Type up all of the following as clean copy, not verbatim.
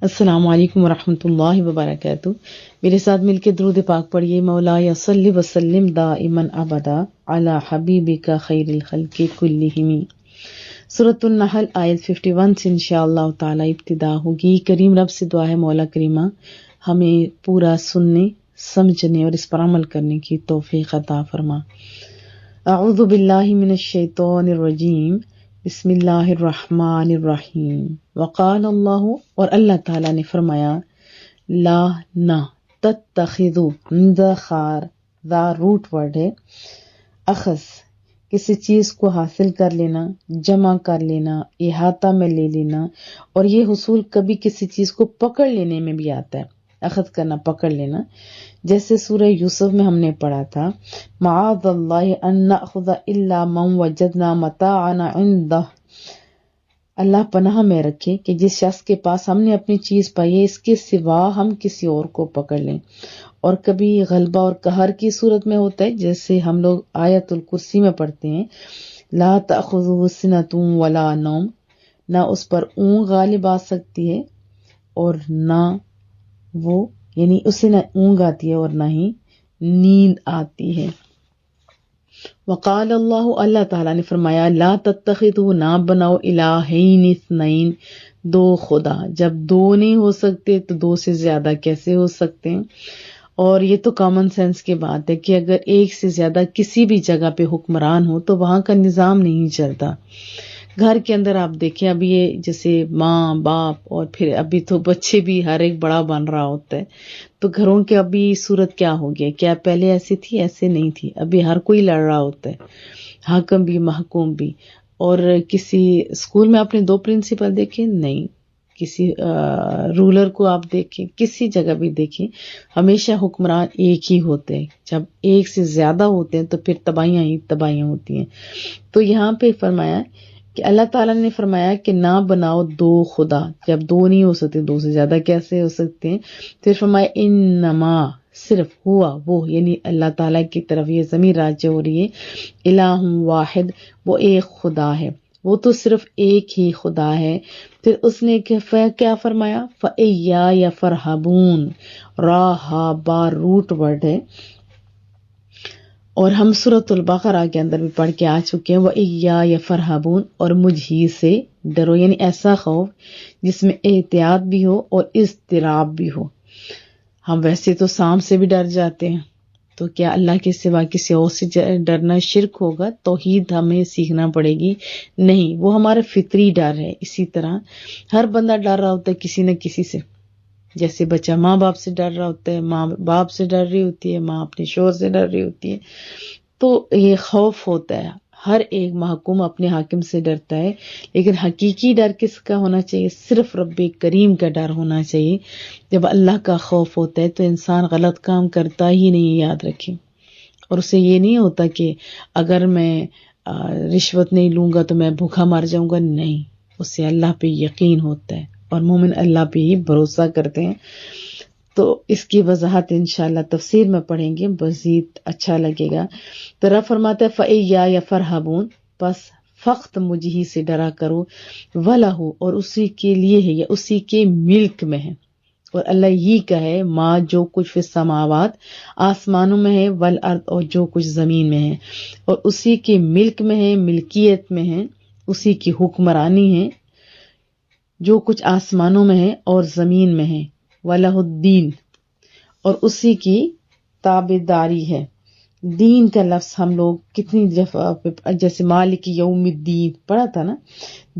السلام علیکم ورحمۃ اللہ وبرکاتہ۔ میرے ساتھ مل کے درود پاک پڑھیے۔ مولایا صلی وسلم دائما ابدا علی حبیبک خیر الخلق کلہم۔ سورۃ النحل آیت 51 سے انشاءاللہ تعالی ابتدا ہوگی۔ کریم رب سے دعا ہے مولا کریمہ ہمیں پورا سننے، سمجھنے اور اس پر عمل کرنے کی توفیق عطا فرما۔ اعوذ باللہ من الشیطان الرجیم، بسم اللہ الرحمن الرحیم۔ وقال اللہ، اور اللہ تعالیٰ نے فرمایا، لا نہ، تتخذو، ذا خار، ذا روٹ ورڈ ہے، اخذ کسی چیز کو حاصل کر لینا، جمع کر لینا، احاطہ میں لے لینا، اور یہ حصول کبھی کسی چیز کو پکڑ لینے میں بھی آتا ہے، اخذ کرنا، پکڑ لینا۔ جیسے سورہ یوسف میں ہم نے پڑھا تھا، معاذ اللہ ان نأخذ الا من وجدنا متاعنا عنده، اللہ پناہ میں رکھے کہ جس شخص کے پاس ہم نے اپنی چیز پائی ہے اس کے سوا ہم کسی اور کو پکڑ لیں۔ اور کبھی غلبہ اور قہر کی صورت میں ہوتا ہے، جیسے ہم لوگ آیت الکرسی میں پڑھتے ہیں، لا تأخذہ سنۃ ولا نوم، نہ اس پر اونگ غالب آ سکتی ہے اور نہ وہ، یعنی اسے نہ اونگ آتی ہے اور نہ ہی نیند آتی ہے۔ وقال اللہ، اللہ تعالیٰ نے فرمایا، لا تتخذوا، نہ بناؤ، الہین اثنین، دو خدا۔ جب دو نہیں ہو سکتے تو دو سے زیادہ کیسے ہو سکتے ہیں؟ اور یہ تو کامن سینس کی بات ہے کہ اگر ایک سے زیادہ کسی بھی جگہ پہ حکمران ہو تو وہاں کا نظام نہیں چلتا۔ گھر کے اندر آپ دیکھیں، ابھی یہ جیسے ماں باپ اور پھر ابھی تو بچے بھی ہر ایک بڑا بن رہا ہوتا ہے، تو گھروں کی ابھی صورت کیا ہو گیا؟ کیا پہلے ایسی تھی؟ ایسے نہیں تھی، ابھی ہر کوئی لڑ رہا ہوتا ہے، حاکم بھی محکوم بھی۔ اور کسی اسکول میں آپ نے دو پرنسپل دیکھے؟ نہیں۔ کسی رولر کو آپ دیکھیں، کسی جگہ بھی دیکھیں، ہمیشہ حکمران ایک ہی ہوتے ہیں۔ جب ایک سے زیادہ ہوتے ہیں تو پھر تباہیاں ہی تباہیاں ہوتی ہیں۔ تو یہاں پہ فرمایا کہ اللہ تعالیٰ نے فرمایا کہ نہ بناؤ دو خدا۔ جب دو نہیں ہو سکتے، دو سے زیادہ کیسے ہو سکتے ہیں؟ پھر فرمایا انما، صرف ہوا وہ، یعنی اللہ تعالیٰ کی طرف یہ ضمیر راجع ہو رہی ہے، الہ واحد، وہ ایک خدا ہے، وہ تو صرف ایک ہی خدا ہے۔ پھر اس نے کیا فرمایا؟ فَإِيَّايَ فَارْهَبُونَ، را ہا با روٹ ورڈ ہے، اور ہم سورۃ البقرہ کے اندر بھی پڑھ کے آ چکے ہیں، وَإِيَّايَ فَارْهَبُونَ، اور مجھ ہی سے ڈرو، یعنی ایسا خوف جس میں احتیاط بھی ہو اور اضطراب بھی ہو۔ ہم ویسے تو سانپ سے بھی ڈر جاتے ہیں، تو کیا اللہ کے سوا کسی اور سے ڈرنا شرک ہوگا؟ توحید ہمیں سیکھنا پڑے گی۔ نہیں، وہ ہمارا فطری ڈر ہے۔ اسی طرح ہر بندہ ڈر رہا ہوتا ہے کسی نہ کسی سے، جیسے بچہ ماں باپ سے ڈر رہا ہوتا ہے، ماں باپ سے ڈر رہی ہوتی ہے، ماں اپنے شوہر سے ڈر رہی ہوتی ہے، تو یہ خوف ہوتا ہے۔ ہر ایک محکوم اپنے حاکم سے ڈرتا ہے، لیکن حقیقی ڈر کس کا ہونا چاہیے؟ صرف رب کریم کا ڈر ہونا چاہیے۔ جب اللہ کا خوف ہوتا ہے تو انسان غلط کام کرتا ہی نہیں، یاد رکھیں۔ اور اسے یہ نہیں ہوتا کہ اگر میں رشوت نہیں لوں گا تو میں بھوکا مر جاؤں گا، نہیں، اسے اللہ پہ یقین ہوتا ہے، اور مومن اللہ پہ ہی بھروسہ کرتے ہیں۔ تو اس کی وضاحت انشاءاللہ تفسیر میں پڑھیں گے، مزید اچھا لگے گا۔ تو رب فرماتا ہے فَإِيَّايَ فَارْهَبُونَ، بس فقط مجھ ہی سے ڈرا کرو، وَلَهُ، اور اسی کے لیے ہے، یا اسی کے ملک میں ہے، اور اللہ ہی کا ہے، ماں جو کچھ فی السماوات، آسمانوں میں ہے، والارض، اور جو کچھ زمین میں ہے، اور اسی کے ملک میں ہے، ملکیت میں ہے، اسی کی حکمرانی ہے، جو کچھ آسمانوں میں ہے اور زمین میں ہے، وَلَهُ الدین، اور اسی کی تابعداری ہے۔ دین کا لفظ ہم لوگ کتنی دفعہ، جیسے مالک یوم الدین پڑھا تھا نا،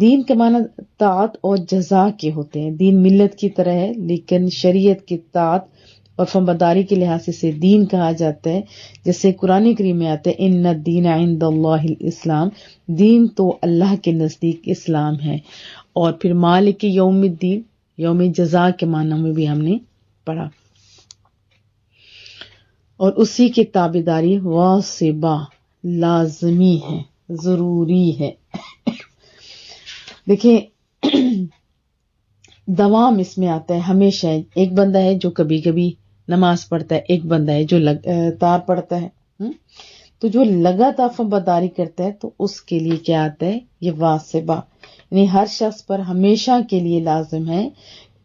دین کے معنی طاعت اور جزا کے ہوتے ہیں۔ دین ملت کی طرح ہے، لیکن شریعت کی طاعت اور فرمانبرداری کے لحاظ سے دین کہا جاتا ہے۔ جیسے قرآن کریم میں آتا ہے ان الدین عند اللہ الاسلام، دین تو اللہ کے نزدیک اسلام ہے۔ اور پھر مالک یوم الدین، یوم جزا کے معنی میں بھی ہم نے پڑھا، اور اسی کی تابعداری واجبہ، لازمی ہے، ضروری ہے۔ دیکھیں دوام اس میں آتا ہے ہمیشہ۔ ایک بندہ ہے جو کبھی کبھی نماز پڑھتا ہے، ایک بندہ ہے جو لگاتار پڑھتا ہے، تو جو لگاتار فرمانبرداری کرتا ہے تو اس کے لیے کیا آتا ہے؟ یہ واجبہ، یعنی ہر شخص پر ہمیشہ کے لیے لازم ہے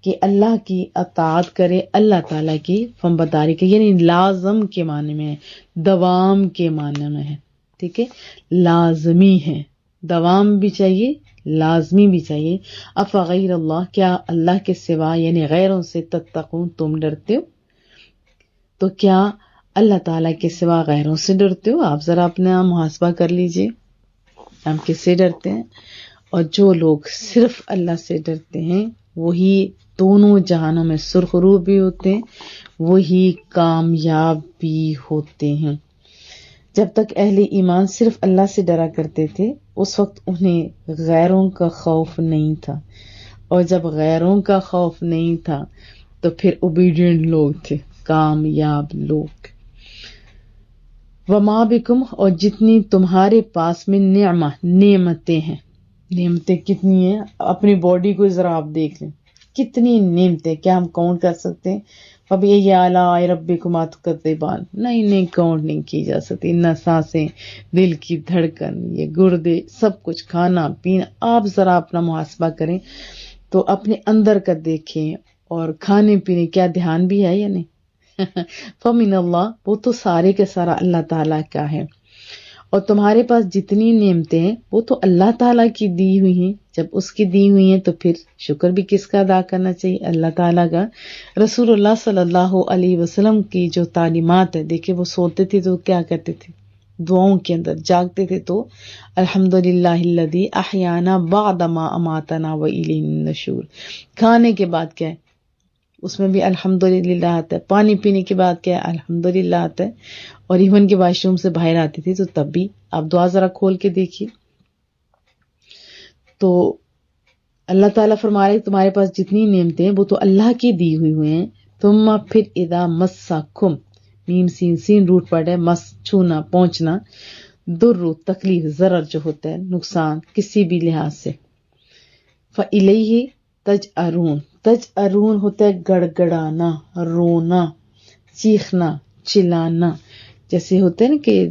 کہ اللہ کی اطاعت کرے، اللہ تعالیٰ کی فرمانبرداری کرے، یعنی لازم کے معنی میں ہے، دوام کے معنی میں ہے، ٹھیک ہے، لازمی ہے، دوام بھی چاہیے، لازمی بھی چاہیے۔ افغیر اللہ، کیا اللہ کے سوا یعنی غیروں سے تتقون، تم ڈرتے ہو؟ تو کیا اللہ تعالیٰ کے سوا غیروں سے ڈرتے ہو؟ آپ ذرا اپنا محاسبہ کر لیجئے، ہم کس سے ڈرتے ہیں؟ اور جو لوگ صرف اللہ سے ڈرتے ہیں وہی دونوں جہانوں میں سرخرو بھی ہوتے ہیں، وہی کامیاب بھی ہوتے ہیں۔ جب تک اہل ایمان صرف اللہ سے ڈرا کرتے تھے اس وقت انہیں غیروں کا خوف نہیں تھا، اور جب غیروں کا خوف نہیں تھا تو پھر اوبیڈینٹ لوگ تھے، کامیاب لوگ۔ وما بکم، اور جتنی تمہارے پاس میں نعمتیں ہیں، نعمتیں کتنی ہیں؟ اپنی باڈی کو ذرا آپ دیکھ لیں، کتنی نعمتیں، کیا ہم کاؤنٹ کر سکتے ہیں؟ فبأي آلاء ربكما تكذبان، نہیں کاؤنٹ نہیں کی جا سکتی، نہ سانسیں، دل کی دھڑکن، یہ گردے، سب کچھ، کھانا پینا۔ آپ ذرا اپنا محاسبہ کریں تو اپنے اندر کا دیکھیں، اور کھانے پینے کیا دھیان بھی ہے یا نہیں؟ فمن اللہ، وہ تو سارے کا سارا اللہ تعالیٰ کا ہے، اور تمہارے پاس جتنی نعمتیں ہیں وہ تو اللہ تعالیٰ کی دی ہوئی ہیں۔ جب اس کی دی ہوئی ہیں تو پھر شکر بھی کس کا ادا کرنا چاہیے؟ اللہ تعالیٰ کا۔ رسول اللہ صلی اللہ علیہ وسلم کی جو تعلیمات ہے، دیکھیں وہ سوتے تھے تو کیا کرتے تھے؟ دعاؤں کے اندر جاگتے تھے تو الحمدللہ الذی احیانا بعد ما اماتنا والیہ النشور، کھانے کے بعد کیا ہے؟ اس میں بھی الحمدللہ آتا ہے، پانی پینے کے بعد کیا ہے؟ الحمدللہ آتا ہے، اور ایون کے واش روم سے باہر آتی تھی تو تب بھی آپ دعا ذرا کھول کے دیکھیے۔ تو اللہ تعالیٰ فرما رہے تمہارے پاس جتنی نعمتیں ہیں وہ تو اللہ کی دی ہوئی ہیں۔ ثم پھر اذا مسکم، میم سین سین روٹ پڑ ہے، مس چھونا پہنچنا، در تکلیف ضرر جو ہوتا ہے، نقصان کسی بھی لحاظ سے، فالیہ تجأرون، تجأرون ہوتا ہے گڑ گڑانا، رونا، چیخنا، چلانا، جیسے ہوتا ہے نا کہ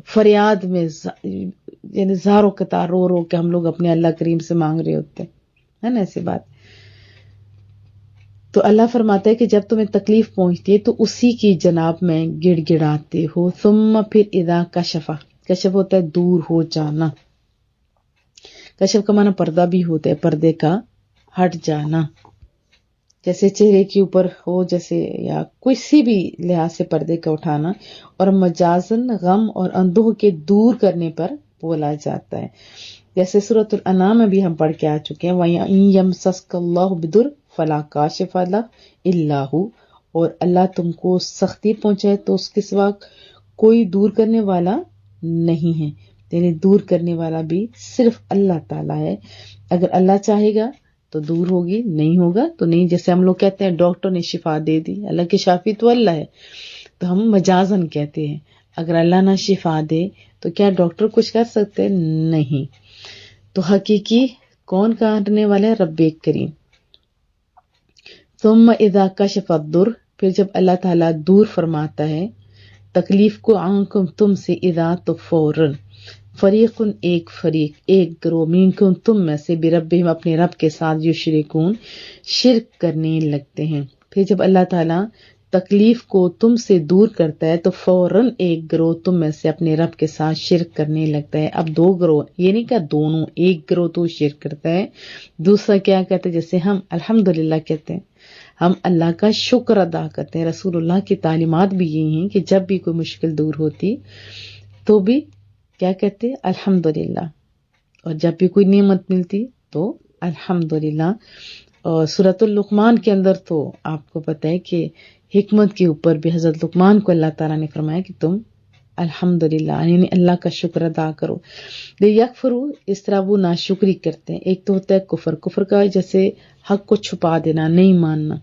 فریاد میں یعنی زاروں قطار رو رو کے ہم لوگ اپنے اللہ کریم سے مانگ رہے ہوتے ہیں، ہے نا ایسی بات۔ تو اللہ فرماتا ہے کہ جب تمہیں تکلیف پہنچتی ہے تو اسی کی جناب میں گڑ گڑاتے ہو۔ ثم پھر اذا کشفا، کشف ہوتا ہے دور ہو جانا، کشف کا معنی پردہ بھی ہوتا ہے، پردے کا ہٹ جانا، جیسے چہرے کے اوپر ہو، جیسے یا کسی بھی لحاظ سے پردے کا اٹھانا، اور مجازن غم اور اندوہ کے دور کرنے پر بولا جاتا ہے، جیسے سورۃ الانعام میں بھی ہم پڑھ کے آ چکے ہیں، وَإِن يَمْسَسْكَ اللَّهُ بِضُرٍّ فَلَا كَاشِفَ لَهُ إِلَّا هُوَ، اور اللہ تم کو سختی پہنچائے تو اس کے سوا کوئی دور کرنے والا نہیں ہے، یعنی دور کرنے والا بھی صرف اللہ تعالیٰ ہے۔ اگر اللہ چاہے گا تو دور ہوگی، نہیں ہوگا تو نہیں، جیسے ہم لوگ کہتے ہیں ڈاکٹر نے شفا دے دی، اللہ کے شافی تو اللہ ہے، تو ہم مجازن کہتے ہیں اگر اللہ نہ شفا دے تو کیا ڈاکٹر کچھ کر سکتے؟ نہیں۔ تو حقیقی کون کرنے والا ہے؟ رب کریم۔ ثم اذا کشف الضر، پھر جب اللہ تعالیٰ دور فرماتا ہے تکلیف کو عنکم تم سے، اذا تو فوراً، فریق ایک فریق، ایک گروہ، منکم تم میں سے، بربہم اپنے رب کے ساتھ، یشرکون شرک کرنے لگتے ہیں۔ پھر جب اللہ تعالیٰ تکلیف کو تم سے دور کرتا ہے تو فوراً ایک گروہ تم میں سے اپنے رب کے ساتھ شرک کرنے لگتا ہے۔ اب دو گروہ، یہ نہیں کہ دونوں، ایک گروہ تو شرک کرتا ہے، دوسرا کیا کہتے ہیں؟ جیسے ہم الحمدللہ کہتے ہیں، ہم اللہ کا شکر ادا کرتے ہیں۔ رسول اللہ کی تعلیمات بھی یہی ہیں کہ جب بھی کوئی مشکل دور ہوتی تو بھی کیا کہتے؟ الحمدللہ، اور جب بھی کوئی نعمت ملتی تو الحمدللہ۔ اور سورۃ اللقمان کے اندر تو آپ کو پتہ ہے کہ حکمت کے اوپر بھی حضرت لقمان کو اللہ تعالیٰ نے فرمایا کہ تم الحمدللہ یعنی اللہ کا شکر ادا کرو۔ یکفروا، اس طرح وہ ناشکری کرتے ہیں۔ ایک تو ہوتا ہے کفر، کفر کا جیسے حق کو چھپا دینا، نہیں ماننا،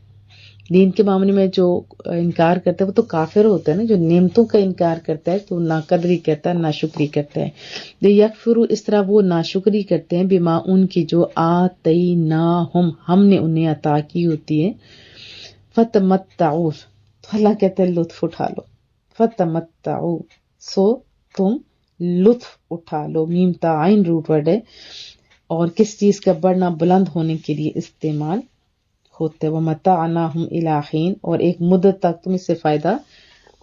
دین کے معاملے میں جو انکار کرتا ہے وہ تو کافر ہوتا ہے نا، جو نعمتوں کا انکار کرتا ہے تو ناقدری کرتا ہے، ناشکری کرتا ہے۔ یکفروا، اس طرح وہ ناشکری کرتے ہیں، بما ان کی جو آتیناہم ہم نے انہیں عطا کی ہوتی ہے، فتمتعوا، تو اللہ کہتے ہیں لطف اٹھا لو، فتمتعوا، سو تم لطف اٹھا لو، میم تا عین روٹ ورڈ ہے، اور کس چیز کا بڑھنا بلند ہونے کے لیے استعمال ہوتے وہ متعناہم الی حین، اور ایک مدت تک تم اس سے فائدہ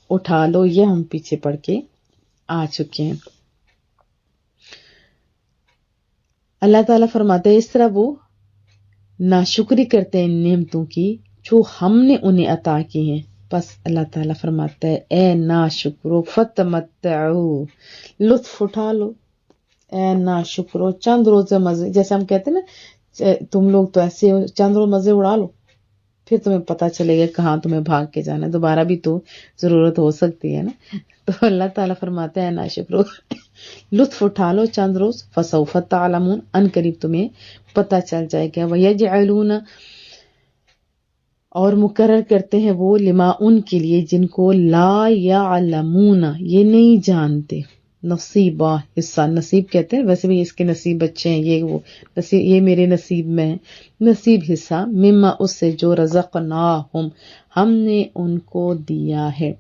اٹھا لو. یہ ہم پیچھے پڑھ کے آ چکے ہیں. اللہ تعالیٰ فرماتے ہیں اس طرح وہ ناشکری کرتے ہیں نعمتوں کی جو ہم نے انہیں عطا کی ہیں. بس اللہ تعالیٰ فرماتا ہے اے ناشکرو فتمتعو، لطف اٹھا لو. اے ناشکرو چند روز مزے، جیسے ہم کہتے ہیں نا تم لوگ تو ایسے ہو، چند روز مزے اڑا لو، پھر تمہیں پتہ چلے گا کہاں تمہیں بھاگ کے جانا ہے، دوبارہ بھی تو ضرورت ہو سکتی ہے نا. تو اللہ تعالیٰ فرماتے ہیں ناشکرو لطف اٹھا لو چند روز، فسوف تعلمون، ان قریب تمہیں پتہ چل جائے گا. وَيَجْعَلُونَ، اور مقرر کرتے ہیں وہ، لما ان کے لیے جن کو لا یعلمون یہ نہیں جانتے، نصیبہ حصہ، نصیب کہتے ہیں ویسے بھی اس کے نصیب بچے ہیں، یہ وہ نصیب، یہ میرے نصیب میں ہے، نصیب حصہ، مما اس سے جو رزقناہم ہم نے ان کو دیا ہے.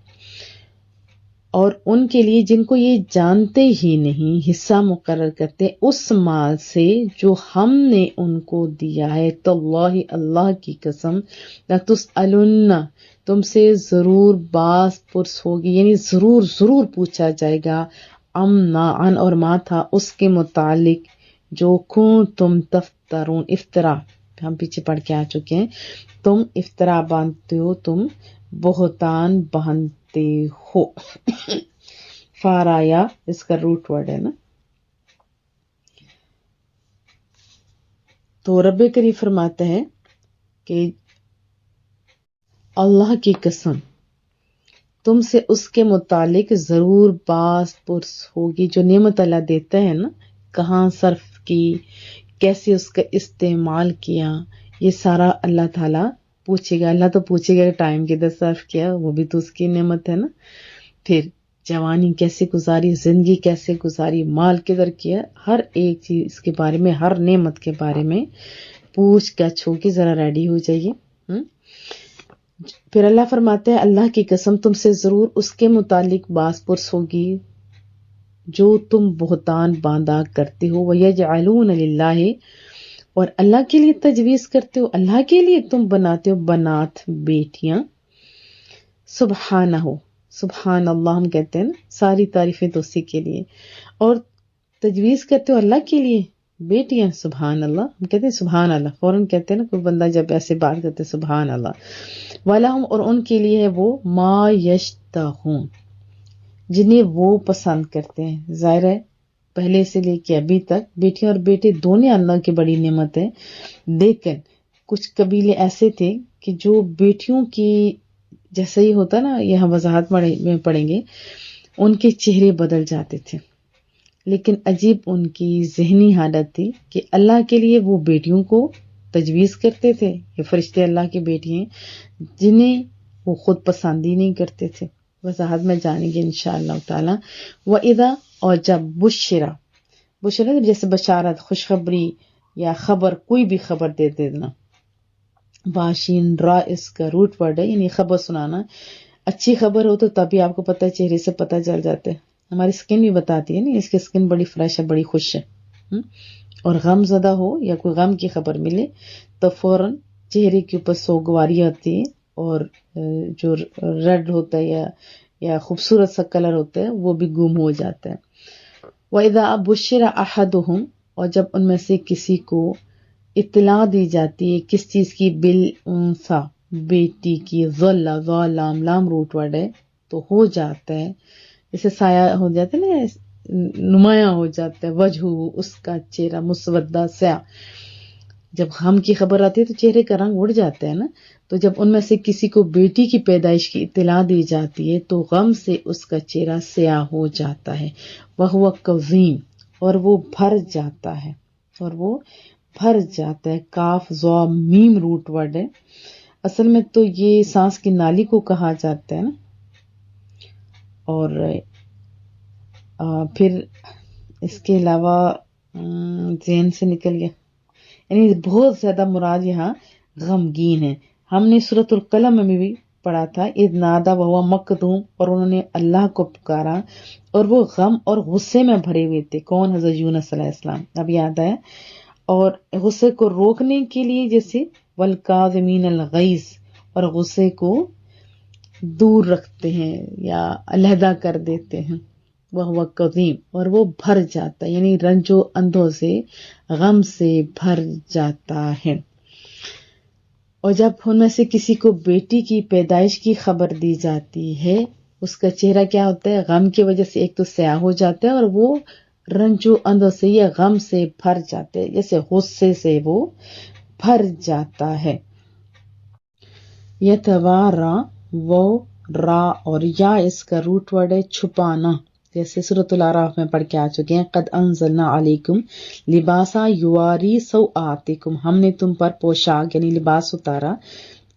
اور ان کے لیے جن کو یہ جانتے ہی نہیں حصہ مقرر کرتے اس مال سے جو ہم نے ان کو دیا ہے. تو اللہ کی قسم لتسألن، تم سے ضرور باز پرس ہوگی، یعنی ضرور ضرور پوچھا جائے گا، عن اور ما تھا اس کے متعلق جو تم تفترون، افطرا ہم پیچھے پڑھ کے آ چکے ہیں، تم افطرا باندھتے ہو، تم بہتان باندھتے ہو. فارایا اس کا روٹ ورڈ ہے نا. تو رب کریم فرماتے ہیں کہ اللہ کی قسم تم سے اس کے متعلق ضرور باز پرس ہوگی، جو نعمت اللہ دیتا ہے نا، کہاں صرف کی، کیسے اس کا استعمال کیا، یہ سارا اللہ تعالیٰ پوچھے گا. اللہ تو پوچھے گا ٹائم کدھر صرف کیا، وہ بھی تو اس کی نعمت ہے نا. پھر جوانی کیسے گزاری، زندگی کیسے گزاری، مال کدھر کیا، ہر ایک چیز اس کے بارے میں، ہر نعمت کے بارے میں پوچھ گچھ ہوگی. ذرا ریڈی ہو جائیے. پھر اللہ فرماتے ہیں اللہ کی قسم تم سے ضرور اس کے متعلق باز پرس ہوگی جو تم بہتان باندھا کرتے ہو. وَيَجْعَلُونَ لِلَّهِ، اور اللہ کے لیے تجویز کرتے ہو، اللہ کے لیے تم بناتے ہو بنات، بیٹیاں. سبحانہ، سبحان اللہ ہم کہتے ہیں نا، ساری تعریفیں تو اسی کے لیے. اور تجویز کرتے ہو اللہ کے لیے بیٹیاں، سبحان اللہ. ہم کہتے ہیں سبحان اللہ، فوراً کہتے ہیں نا کوئی بندہ جب ایسے بات کرتے ہیں سبحان اللہ. وَلَهُمْ، اور ان کے لیے ہے وہ، ما یشتہون جنہیں وہ پسند کرتے ہیں. ظاہر ہے پہلے سے لے کے ابھی تک بیٹیاں اور بیٹے دونوں اللہ کی بڑی نعمت ہے، لیکن کچھ قبیلے ایسے تھے کہ جو بیٹیوں کی، جیسے ہی ہوتا نا، یہاں وضاحت میں پڑھیں گے، ان کے چہرے بدل جاتے تھے. لیکن عجیب ان کی ذہنی حالت تھی کہ اللہ کے لیے وہ بیٹیوں کو تجویز کرتے تھے، یہ فرشتے اللہ کی بیٹی ہیں، جنہیں وہ خود پسند ہی نہیں کرتے تھے. وضاحت میں جانیں گے انشاءاللہ تعالی. وَإِذَا، اور جب بشرا جیسے بشارت، خوشخبری یا خبر، کوئی بھی خبر دے دینا. باشین را اس کا روٹ ورڈ ہے، یعنی خبر سنانا. اچھی خبر ہو تو تبھی آپ کو پتہ ہے، چہرے سے پتہ چل جاتا ہے. ہماری سکن بھی بتاتی ہے نا، اس کی سکن بڑی فریش ہے، بڑی خوش ہے. اور غم زدہ ہو یا کوئی غم کی خبر ملے تو فوراً چہرے کے اوپر سوگواری آتی ہے، اور جو ریڈ ہوتا ہے یا خوبصورت سا کلر ہوتا ہے وہ بھی گم ہو جاتا ہے. وَإِذَا بُشِّرَ أَحَدُهُمْ، اور جب ان میں سے کسی کو اطلاع دی جاتی ہے کس چیز کی، بالانثى بیٹی کی، ظلام لام روٹ ورڈ ہے، تو ہو جاتا ہے جیسے سایہ ہو جاتا ہے نا، نمایاں ہو جاتا ہے، وجہ اس کا چہرہ مسودہ سیاہ. جب غم کی خبر آتی ہے تو چہرے کا رنگ اڑ جاتا ہے نا. تو جب ان میں سے کسی کو بیٹی کی پیدائش کی اطلاع دی جاتی ہے تو غم سے اس کا چہرہ سیاہ ہو جاتا ہے. وَهُوَ كَظِيمٌ، اور وہ بھر جاتا ہے، کاف ضا میم روٹ ورڈ ہے. اصل میں تو یہ سانس کی نالی کو کہا جاتا ہے نا. اور پھر اس کے علاوہ ذہن سے نکل گیا، یعنی بہت زیادہ مراد یہاں غمگین ہے. ہم نے سورۃ القلم میں بھی پڑھا تھا، اذ نادا وہو مکدوم، اور انہوں نے اللہ کو پکارا اور وہ غم اور غصے میں بھرے ہوئے تھے. کون؟ حضرت یونس علیہ السلام. اب یاد آیا. اور غصے کو روکنے کے لیے جیسے والکاظمین الغیظ، اور غصے کو دور رکھتے ہیں یا علیحدہ کر دیتے ہیں، وہو کظیم، اور وہ بھر جاتا ہے، یعنی رنج و اندوں سے، غم سے بھر جاتا ہے۔ اور جب ان میں سے کسی کو بیٹی کی پیدائش کی خبر دی جاتی ہے، اس کا چہرہ کیا ہوتا ہے؟ غم کی وجہ سے ایک تو سیاہ ہو جاتا ہے، اور وہ رنج و اندوں سے یا غم سے بھر جاتے ہیں، جیسے غصے سے وہ بھر جاتا ہے۔ یتوارا، وہ را اور یا اس کا روٹ ورڈ ہے چھپانا، جیسے سورۃ الاعراف میں پڑھ کے آ چکے ہیں، قد انزلنا علیکم لباسا یواری سوآتکم، ہم نے تم پر پوشاک یعنی لباس اتارا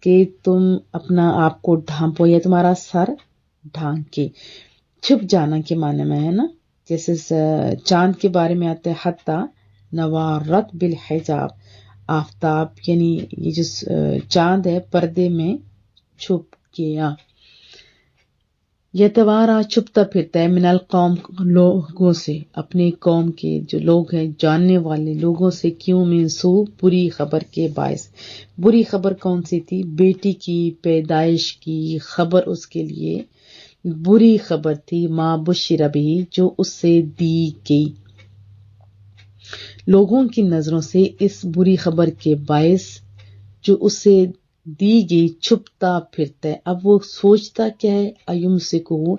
کہ تم اپنا آپ کو ڈھانپو یا تمہارا سر ڈھانکے۔ چھپ جانا کے معنی میں ہے نا، جیسے چاند کے بارے میں آتا ہے حتی نوارت بالحجاب، آفتاب یعنی یہ جو چاند ہے پردے میں چھپ گیا۔ یتوارا چھپتا پھرتا ہے، من القوم لوگوں سے، اپنے قوم کے جو لوگ ہیں جاننے والے لوگوں سے، کیوں؟ من سوء بری خبر کے باعث۔ بری خبر کون سی تھی؟ بیٹی کی پیدائش کی خبر اس کے لیے بری خبر تھی، ما بشر بہ، جو اس سے دی گئی۔ لوگوں کی نظروں سے اس بری خبر کے باعث جو اسے دی گئی چھپتا پھرتا ہے۔ اب وہ سوچتا کیا ہے؟ ایمسکو،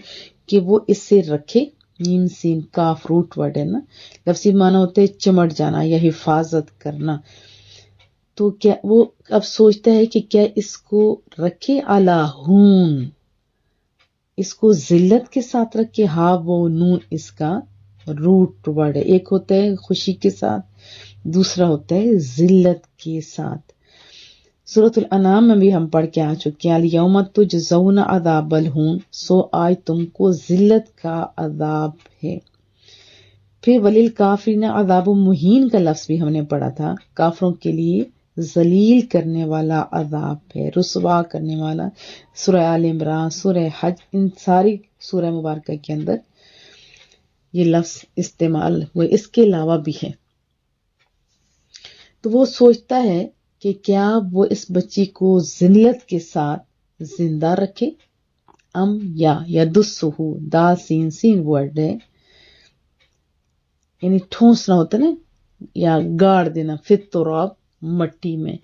کہ وہ اس سے رکھے، میم سین کاف روٹ ورڈ ہے نا، لفظی معنی ہوتے ہے چمٹ جانا یا حفاظت کرنا۔ تو کیا وہ اب سوچتا ہے کہ کیا اس کو رکھے علی ہون، اس کو ذلت کے ساتھ رکھے؟ ہاں، وہ نون اس کا روٹ ورڈ ہے، ایک ہوتا ہے خوشی کے ساتھ، دوسرا ہوتا ہے ذلت کے ساتھ۔ سورۃ الانعام میں بھی ہم پڑھ کے آ چکے ہیں، الیوم تجزون عذاب الہون، سو آج تم کو ذلت کا عذاب ہے۔ پھر وللکافرین عذاب مہین کا لفظ بھی ہم نے پڑھا تھا، کافروں کے لیے ذلیل کرنے والا عذاب ہے، رسوا کرنے والا۔ سورہ آل عمران، سورہ حج، ان ساری سورہ مبارکہ کے اندر یہ لفظ استعمال ہوئے، اس کے علاوہ بھی ہے۔ تو وہ سوچتا ہے کہ کیا وہ اس بچی کو ذلت کے ساتھ زندہ رکھے، یا یدسہو، دا سین سین ورڈ ہے، یعنی ٹھونسنا ہوتا نا، یا گاڑ دینا، فی التراب، مٹی میں،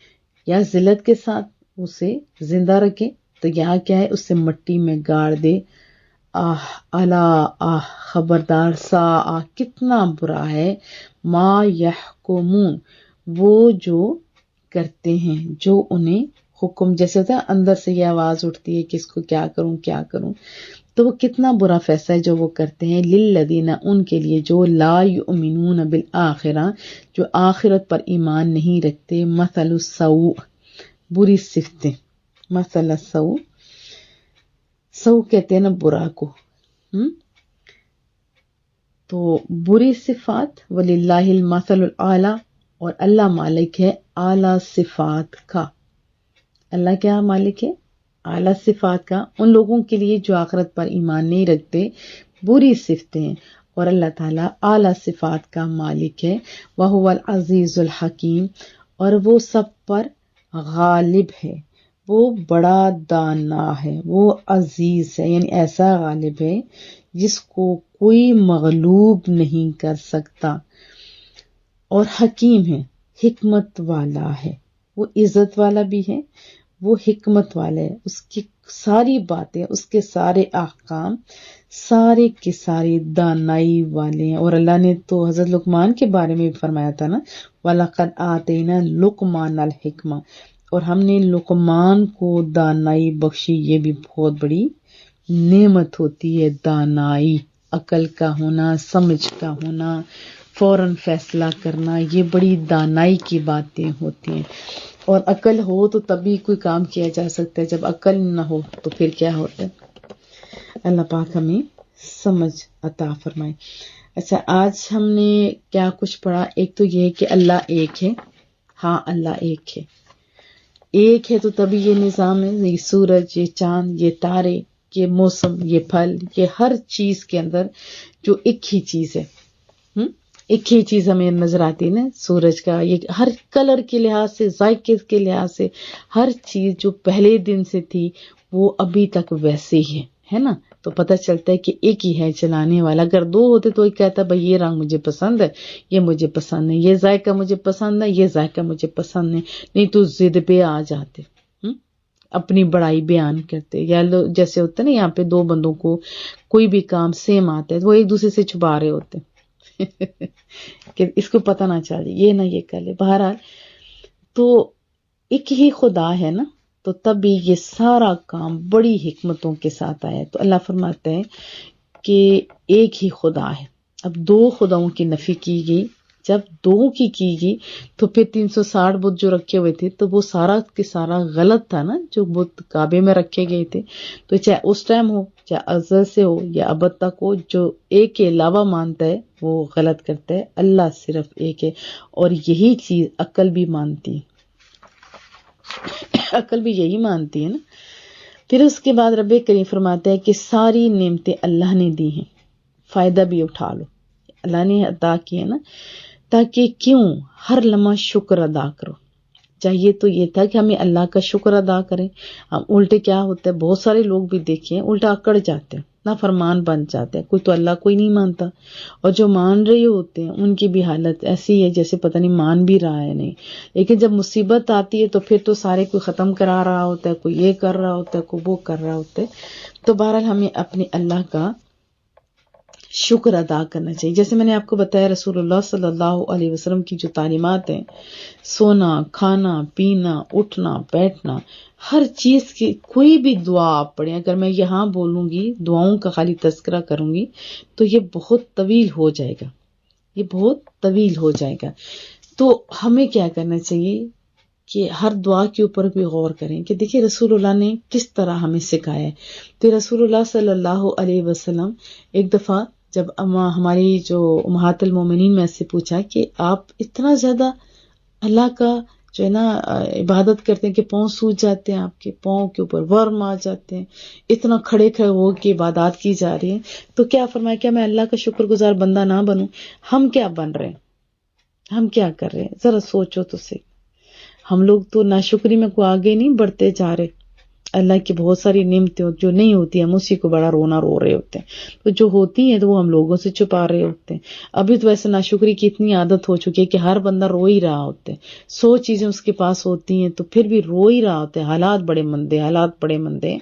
یا ذلت کے ساتھ اسے زندہ رکھے۔ تو یہاں کیا ہے؟ اسے مٹی میں گاڑ دے۔ آہ الا، آہ خبردار، سا آہ کتنا برا ہے، ما یحکمون، وہ جو کرتے ہیں، جو انہیں حکم، جیسے ہوتا ہے اندر سے یہ آواز اٹھتی ہے کہ اس کو کیا کروں کیا کروں، تو وہ کتنا برا فیصلہ ہے جو وہ کرتے ہیں۔ للذین، ان کے لیے جو لا یؤمنون بالآخرہ، جو آخرت پر ایمان نہیں رکھتے، مثل السوء، بری صفتیں، مثل السوء، سو کہتے ہیں نا برا کو، تو بری صفات، وللہ المثل الاعلی، اور اللہ مالک ہے اعلیٰ صفات کا۔ اللہ کیا مالک ہے؟ اعلیٰ صفات کا، ان لوگوں کے لیے جو آخرت پر ایمان نہیں رکھتے، بری صفتیں ہیں، اور اللہ تعالیٰ اعلیٰ صفات کا مالک ہے۔ وَهُوَ الْعَزِيزُ الْحَكِيمُ، اور وہ سب پر غالب ہے، وہ بڑا دانا ہے، وہ عزیز ہے، یعنی ایسا غالب ہے جس کو کوئی مغلوب نہیں کر سکتا، اور حکیم ہے، حکمت والا ہے، وہ عزت والا بھی ہے، وہ حکمت والا ہے، اس کی ساری باتیں، اس کے سارے احکام، سارے کے سارے دانائی والے ہیں۔ اور اللہ نے تو حضرت لقمان کے بارے میں بھی فرمایا تھا نا، وَلَقَدْ آتَيْنَا لُقْمَانَ الْحِكْمَةَ، اور ہم نے لقمان کو دانائی بخشی۔ یہ بھی بہت بڑی نعمت ہوتی ہے، دانائی، عقل کا ہونا، سمجھ کا ہونا، فوراً فیصلہ کرنا، یہ بڑی دانائی کی باتیں ہوتی ہیں۔ اور عقل ہو تو تبھی کوئی کام کیا جا سکتا ہے، جب عقل نہ ہو تو پھر کیا ہوتا ہے؟ اللہ پاک ہمیں سمجھ عطا فرمائے۔ اچھا، آج ہم نے کیا کچھ پڑھا؟ ایک تو یہ کہ اللہ ایک ہے، ہاں اللہ ایک ہے، ایک ہے تو تبھی یہ نظام ہے، یہ سورج، یہ چاند، یہ تارے، یہ موسم، یہ پھل، یہ ہر چیز کے اندر جو ایک ہی چیز ہے، ایک ہی چیز ہمیں نظر آتی ہے نا سورج کا، یہ ہر کلر کے لحاظ سے، ذائقے کے لحاظ سے، ہر چیز جو پہلے دن سے تھی وہ ابھی تک ویسے ہی ہے نا. تو پتہ چلتا ہے کہ ایک ہی ہے چلانے والا. اگر دو ہوتے تو ایک کہتا بھائی یہ رنگ مجھے پسند ہے، یہ مجھے پسند ہے، یہ ذائقہ مجھے پسند ہے، یہ ذائقہ مجھے پسند ہے، نہیں تو ضد پہ آ جاتے، اپنی بڑائی بیان کرتے. یا جیسے ہوتا ہے نا یہاں پہ دو بندوں کو کوئی بھی کام سیم آتا ہے تو وہ ایک دوسرے سے چھپا رہے ہوتے کہ اس کو پتہ نہ چلے، یہ نہ یہ کر لے. بہرحال تو ایک ہی خدا ہے نا، تو تب بھی یہ سارا کام بڑی حکمتوں کے ساتھ آیا. تو اللہ فرماتے ہیں کہ ایک ہی خدا ہے. اب دو خداؤں کی نفی کی گئی، جب دو کی گئی تو پھر 360 بت جو رکھے ہوئے تھے تو وہ سارا کے سارا غلط تھا نا، جو بت کعبے میں رکھے گئے تھے. تو چاہے اس ٹائم ہو، چاہے ازل سے ہو یا ابد تک ہو، جو ایک کے علاوہ مانتا ہے وہ غلط کرتا ہے. اللہ صرف ایک ہے، اور یہی چیز عقل بھی مانتی ہے، عقل بھی یہی مانتی ہے نا. پھر اس کے بعد رب کریم فرماتا ہے کہ ساری نعمتیں اللہ نے دی ہیں، فائدہ بھی اٹھا لو، اللہ نے عطا کی ہے نا، تاکہ کیوں ہر لمحہ شکر ادا کرو. چاہیے تو یہ تھا کہ ہمیں اللہ کا شکر ادا کریں. ہم الٹے کیا ہوتا ہے، بہت سارے لوگ بھی دیکھیں الٹا اکڑ جاتے ہیں، نافرمان بن جاتے ہیں. کوئی تو اللہ کوئی نہیں مانتا، اور جو مان رہے ہوتے ہیں ان کی بھی حالت ایسی ہے جیسے پتہ نہیں مان بھی رہا ہے نہیں. لیکن جب مصیبت آتی ہے تو پھر تو سارے کوئی ختم کرا رہا ہوتا ہے، کوئی یہ کر رہا ہوتا ہے، کوئی وہ کر رہا ہوتا ہے. تو بہرحال ہمیں اپنے اللہ کا شکر ادا کرنا چاہیے. جیسے میں نے آپ کو بتایا رسول اللہ صلی اللہ علیہ وسلم کی جو تعلیمات ہیں، سونا، کھانا، پینا، اٹھنا، بیٹھنا، ہر چیز کی کوئی بھی دعا آپ پڑھیں. اگر میں یہاں بولوں گی دعاؤں کا خالی تذکرہ کروں گی تو یہ بہت طویل ہو جائے گا، یہ بہت طویل ہو جائے گا. تو ہمیں کیا کرنا چاہیے کہ ہر دعا کے اوپر بھی غور کریں کہ دیکھیں رسول اللہ نے کس طرح ہمیں سکھایا ہے. تو رسول اللہ صلی اللہ علیہ وسلم ایک دفعہ جب ہماری جو امہات المومنین میں سے پوچھا کہ آپ اتنا زیادہ اللہ کا جو ہے نا عبادت کرتے ہیں کہ پاؤں سوج جاتے ہیں، آپ کے پاؤں کے اوپر ورم آ جاتے ہیں، اتنا کھڑے کھڑے ہو کے عبادات کی جا رہی ہیں، تو کیا فرمایا کیا میں اللہ کا شکر گزار بندہ نہ بنوں؟ ہم کیا بن رہے ہیں، ہم کیا کر رہے ہیں، ذرا سوچو تو صحیح. ہم لوگ تو ناشکری میں کوئی آگے نہیں بڑھتے جا رہے. اللہ کی بہت ساری نعمتیں جو نہیں ہوتی ہم اسی کو بڑا رونا رو رہے ہوتے ہیں، تو جو ہوتی ہیں تو وہ ہم لوگوں سے چھپا رہے ہوتے ہیں. ابھی تو ویسے ناشکری کی اتنی عادت ہو چکی ہے کہ ہر بندہ رو ہی رہا ہوتا ہے. 100 چیزیں اس کے پاس ہوتی ہیں تو پھر بھی رو ہی رہا ہوتا ہے. حالات بڑے مندے، حالات بڑے مندے ہیں.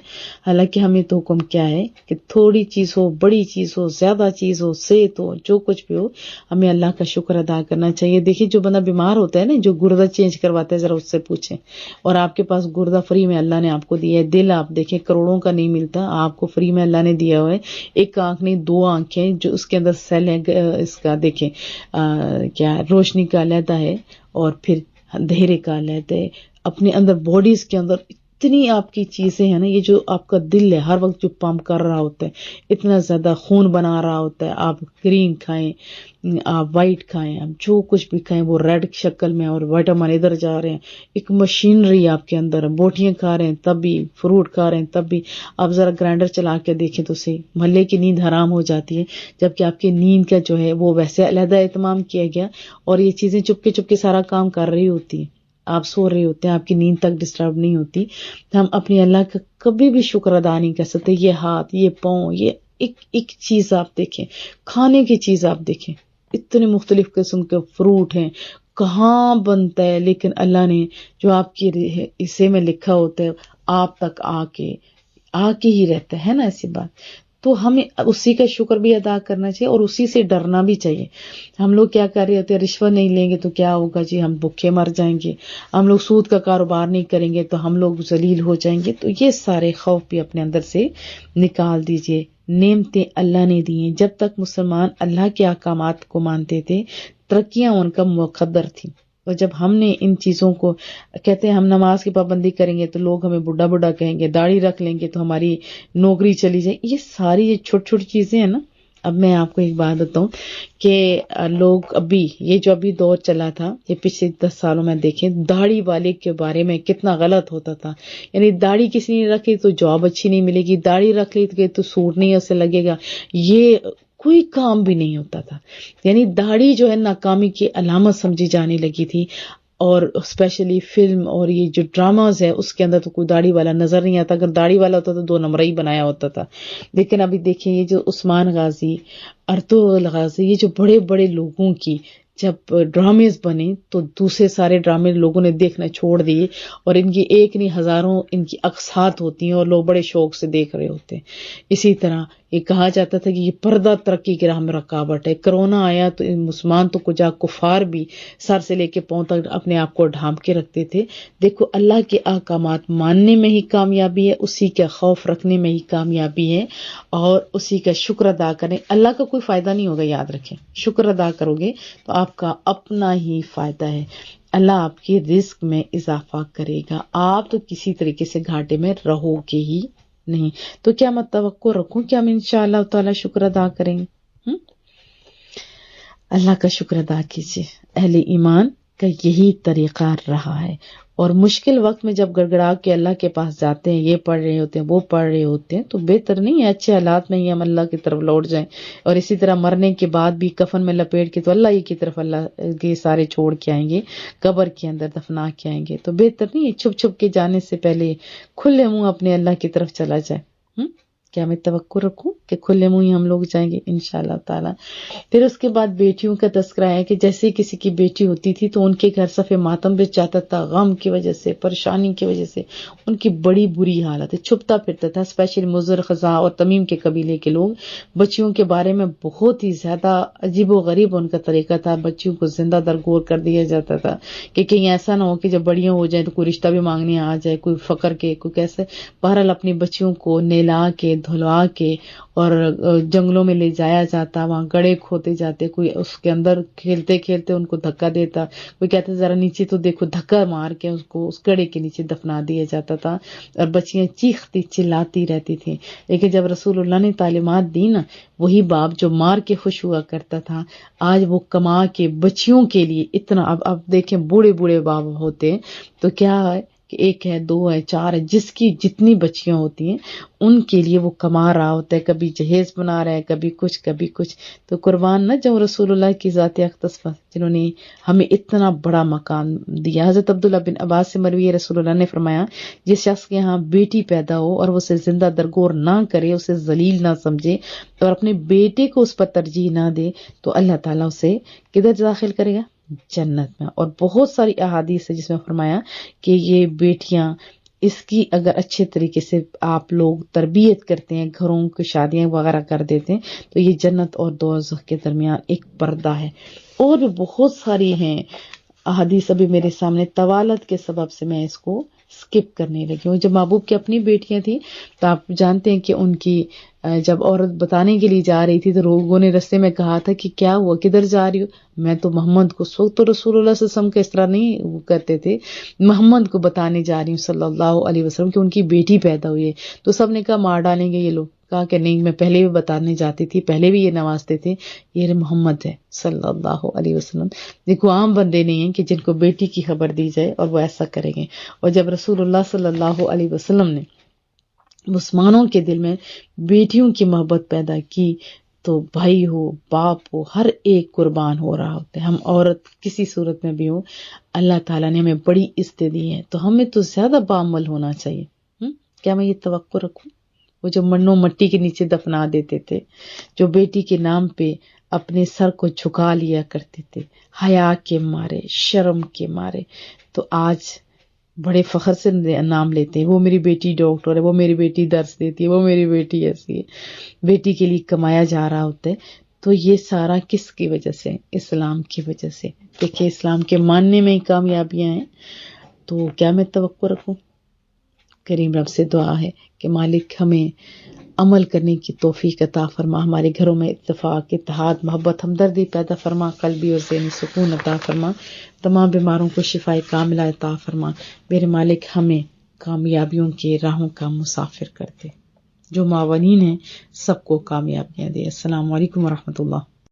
حالانکہ ہمیں تو حکم کیا ہے کہ تھوڑی چیز ہو، بڑی چیز ہو، زیادہ چیز ہو، صحت ہو، جو کچھ بھی ہو، ہمیں اللہ کا شکر ادا کرنا چاہیے. دیکھیے جو بندہ بیمار ہوتا ہے نا، جو گردہ چینج کرواتا ہے، ذرا اس سے پوچھیں. اور آپ کے پاس گردہ فری میں اللہ نے آپ کو دیا ہے. دل آپ دیکھیں کروڑوں کا نہیں ملتا، آپ کو فری میں اللہ نے دیا ہوا ہے. ایک آنکھ نہیں، 2 آنکھیں، جو اس کے اندر سیل ہے اس کا دیکھیں کیا روشنی کا علیحدہ ہے اور پھر اندھیرے کا علیحدہ ہے. اپنے اندر باڈیز کے اندر اتنی آپ کی چیزیں ہیں نا. یہ جو آپ کا دل ہے ہر وقت جو پمپ کر رہا ہوتا ہے، اتنا زیادہ خون بنا رہا ہوتا ہے. آپ گرین کھائیں، آپ وائٹ کھائیں، آپ جو کچھ بھی کھائیں وہ ریڈ شکل میں، اور وائٹامن ادھر جا رہے ہیں. ایک مشینری آپ کے اندر، بوٹیاں کھا رہے ہیں تب بھی، فروٹ کھا رہے ہیں تب بھی. آپ ذرا گرائنڈر چلا کے دیکھیں تو صحیح، محلے کی نیند حرام ہو جاتی ہے جبکہ آپ کی نیند کا جو ہے وہ ویسے علیحدہ اہتمام کیا گیا، اور یہ چیزیں چپکے چپکے سارا کام کر رہی ہوتی ہیں. آپ سو رہے ہوتے ہیں، آپ کی نیند تک ڈسٹرب نہیں ہوتی. ہم اپنے اللہ کا کبھی بھی شکر ادا نہیں کر سکتے. یہ ہاتھ، یہ پاؤں، یہ ایک چیز آپ دیکھیں، کھانے کی چیز آپ دیکھیں، اتنے مختلف قسم کے فروٹ ہیں، کہاں بنتا ہے، لیکن اللہ نے جو آپ کی حصے میں لکھا ہوتا ہے آپ تک آ کے ہی رہتا ہے نا. ایسی بات تو ہمیں اسی کا شکر بھی ادا کرنا چاہیے اور اسی سے ڈرنا بھی چاہیے. ہم لوگ کیا کر رہے ہوتے ہیں، رشوت نہیں لیں گے تو کیا ہوگا جی، ہم بھوکے مر جائیں گے. ہم لوگ سود کا کاروبار نہیں کریں گے تو ہم لوگ ذلیل ہو جائیں گے. تو یہ سارے خوف بھی اپنے اندر سے نکال دیجئے. نعمتیں اللہ نے دی ہیں. جب تک مسلمان اللہ کے احکامات کو مانتے تھے، ترقیاں ان کا مقدر تھی. اور جب ہم نے ان چیزوں کو کہتے ہیں ہم نماز کی پابندی کریں گے تو لوگ ہمیں بڈھا بڈھا کہیں گے، داڑھی رکھ لیں گے تو ہماری نوکری چلی جائے. یہ ساری یہ چھوٹی چھوٹی چیزیں ہیں نا. اب میں آپ کو ایک بات بتاؤں کہ لوگ یہ جو ابھی دور چلا تھا، یہ پچھلے 10 سالوں میں دیکھیں داڑھی والے کے بارے میں کتنا غلط ہوتا تھا. یعنی داڑھی کسی نے رکھی تو جاب اچھی نہیں ملے گی، داڑھی رکھ لی تو سوٹ نہیں اسے لگے گا. یہ کوئی کام بھی نہیں ہوتا تھا. یعنی داڑھی جو ہے ناکامی کی علامت سمجھی جانے لگی تھی. اور اسپیشلی فلم اور یہ جو ڈراماز ہے اس کے اندر تو کوئی داڑھی والا نظر نہیں آتا. اگر داڑھی والا ہوتا تو 2 نمبر ہی بنایا ہوتا تھا. لیکن ابھی دیکھیں یہ جو عثمان غازی، ارطغرل غازی، یہ جو بڑے بڑے لوگوں کی جب ڈرامز بنے تو دوسرے سارے ڈرامے لوگوں نے دیکھنا چھوڑ دیے، اور ان کی ایک نہیں ہزاروں ان کی اقساط ہوتی ہیں اور لوگ بڑے شوق سے دیکھ رہے ہوتے ہیں. اسی طرح یہ کہا جاتا تھا کہ یہ پردہ ترقی کی راہ میں رکاوٹ ہے. کرونا آیا تو مسلمان تو کجا کفار بھی سر سے لے کے پاؤں تک اپنے آپ کو ڈھانپ کے رکھتے تھے. دیکھو اللہ کے احکامات ماننے میں ہی کامیابی ہے، اسی کا خوف رکھنے میں ہی کامیابی ہے، اور اسی کا شکر ادا کریں. اللہ کا کوئی فائدہ نہیں ہوگا، یاد رکھیں. شکر ادا کرو گے تو آپ کا اپنا ہی فائدہ ہے. اللہ آپ کے رزق میں اضافہ کرے گا. آپ تو کسی طریقے سے گھاٹے میں رہو گے ہی نہیں. تو کیا میں توقع رکھوں کہ ہم انشاءاللہ تعالی شکر ادا کریں گے؟ اللہ کا شکر ادا کیجیے. اہل ایمان کا یہی طریقہ رہا ہے. اور مشکل وقت میں جب گڑگڑا کے اللہ کے پاس جاتے ہیں، یہ پڑھ رہے ہوتے ہیں، وہ پڑھ رہے ہوتے ہیں، تو بہتر نہیں ہے اچھے حالات میں ہی ہم اللہ کی طرف لوٹ جائیں. اور اسی طرح مرنے کے بعد بھی کفن میں لپیٹ کے تو اللہ ہی کی طرف اللہ کے سارے چھوڑ کے آئیں گے، قبر کے اندر دفنا کے آئیں گے. تو بہتر نہیں ہے چھپ چھپ کے جانے سے پہلے کھلے منہ اپنے اللہ کی طرف چلا جائے. کیا میں توقع رکھوں کہ کھلے منہ ہی ہم لوگ جائیں گے انشاءاللہ تعالی. پھر اس کے بعد بیٹیوں کا تذکرہ ہے کہ جیسے کسی کی بیٹی ہوتی تھی تو ان کے گھر صفے ماتم بچ جاتا تھا، غم کی وجہ سے، پریشانی کی وجہ سے. ان کی بڑی بری حالت ہے، چھپتا پھرتا تھا. اسپیشلی مضر، خزاں اور تمیم کے قبیلے کے لوگ بچیوں کے بارے میں بہت ہی زیادہ عجیب و غریب ان کا طریقہ تھا. بچیوں کو زندہ درگور کر دیا جاتا تھا کہ کہیں ایسا نہ ہو کہ جب بڑیاں ہو جائیں تو کوئی رشتہ بھی مانگنے آ جائے، کوئی فقر کے، کوئی کیسے. بہرحال اپنی بچیوں کو نہلا کے دھلا کے اور جنگلوں میں لے جایا جاتا، وہاں گڑھے کھوتے جاتے. کوئی اس کے اندر کھیلتے کھیلتے ان کو دھکا دیتا، کوئی کہتے ذرا نیچے تو دیکھو، دھکا مار کے اس کو اس گڑھے کے نیچے دفنا دیا جاتا تھا. اور بچیاں چیختی چلاتی رہتی تھیں. لیکن جب رسول اللہ نے تعلیمات دی نا، وہی باپ جو مار کے خوش ہوا کرتا تھا آج وہ کما کے بچیوں کے لیے اتنا. اب دیکھیں بوڑھے بوڑھے باپ ہوتے ہیں تو کیا ہے کہ 1 ہے، 2 ہے، 4 ہے، جس کی جتنی بچیاں ہوتی ہیں ان کے لیے وہ کما رہا ہوتا ہے. کبھی جہیز بنا رہا ہے، کبھی کچھ کبھی کچھ. تو قربان نہ جو رسول اللہ کی ذات اقدس پر جنہوں نے ہمیں اتنا بڑا مقام دیا. حضرت عبداللہ بن عباس سے مروی ہے، رسول اللہ نے فرمایا جس شخص کے ہاں بیٹی پیدا ہو اور وہ اسے زندہ درگور نہ کرے، اسے ذلیل نہ سمجھے اور اپنے بیٹے کو اس پر ترجیح نہ دے، تو اللہ تعالیٰ اسے کدھر داخل کرے گا؟ جنت میں. اور بہت ساری احادیث ہے جس میں فرمایا کہ یہ بیٹیاں اس کی اگر اچھے طریقے سے آپ لوگ تربیت کرتے ہیں، گھروں کی شادیاں وغیرہ کر دیتے ہیں، تو یہ جنت اور دوزخ کے درمیان ایک پردہ ہے. اور بھی بہت ساری ہیں احادیث ابھی میرے سامنے، طوالت کے سبب سے میں اس کو سکپ کرنے لگی ہوں. جب محبوب کی اپنی بیٹیاں تھیں تو آپ جانتے ہیں کہ ان کی جب عورت بتانے کے لیے جا رہی تھی تو لوگوں نے رستے میں کہا تھا کہ کیا ہوا، کدھر جا رہی ہو؟ میں تو محمد کو تو رسول اللہ صلی اللہ علیہ وسلم کا اس طرح نہیں کرتے تھے، محمد کو بتانے جا رہی ہوں صلی اللہ علیہ وسلم کہ ان کی بیٹی پیدا ہوئی ہے. تو سب نے کہا مار ڈالیں گے یہ لوگ. کہا کہ نہیں، میں پہلے بھی بتانے جاتی تھی، پہلے بھی یہ نوازتے تھے، یہ محمد ہے صلی اللہ علیہ وسلم. دیکھو عام بندے نہیں ہیں کہ جن کو بیٹی کی خبر دی جائے اور وہ ایسا کریں گے. اور جب رسول اللہ صلی اللہ علیہ وسلم نے مسلمانوں کے دل میں بیٹیوں کی محبت پیدا کی تو بھائی ہو، باپ ہو، ہر ایک قربان ہو رہا ہوتا ہے. ہم عورت کسی صورت میں بھی ہو، اللہ تعالیٰ نے ہمیں بڑی عزتیں دی ہیں تو ہمیں تو زیادہ بعمل ہونا چاہیے. کیا میں یہ توقع رکھوں؟ وہ جو منو مٹی کے نیچے دفنا دیتے تھے، جو بیٹی کے نام پہ اپنے سر کو جھکا لیا کرتے تھے حیا کے مارے، شرم کے مارے، تو آج بڑے فخر سے نام لیتے ہیں وہ میری بیٹی ڈاکٹر ہے، وہ میری بیٹی درس دیتی ہے، وہ میری بیٹی ایسی ہے. بیٹی کے لیے کمایا جا رہا ہوتا ہے. تو یہ سارا کس کی وجہ سے؟ اسلام کی وجہ سے. دیکھیں اسلام کے ماننے میں ہی کامیابیاں ہیں. تو کیا میں توقع رکھوں؟ کریم رب سے دعا ہے کہ مالک ہمیں عمل کرنے کی توفیق عطا فرما، ہمارے گھروں میں اتفاق، اتحاد، محبت، ہمدردی پیدا فرما، قلبی اور ذہنی سکون عطا فرما، تمام بیماروں کو شفائے کاملہ عطا فرما. میرے مالک ہمیں کامیابیوں کے راہوں کا مسافر کر دے. جو معاونین ہیں سب کو کامیابیاں دے. السلام علیکم ورحمۃ اللہ.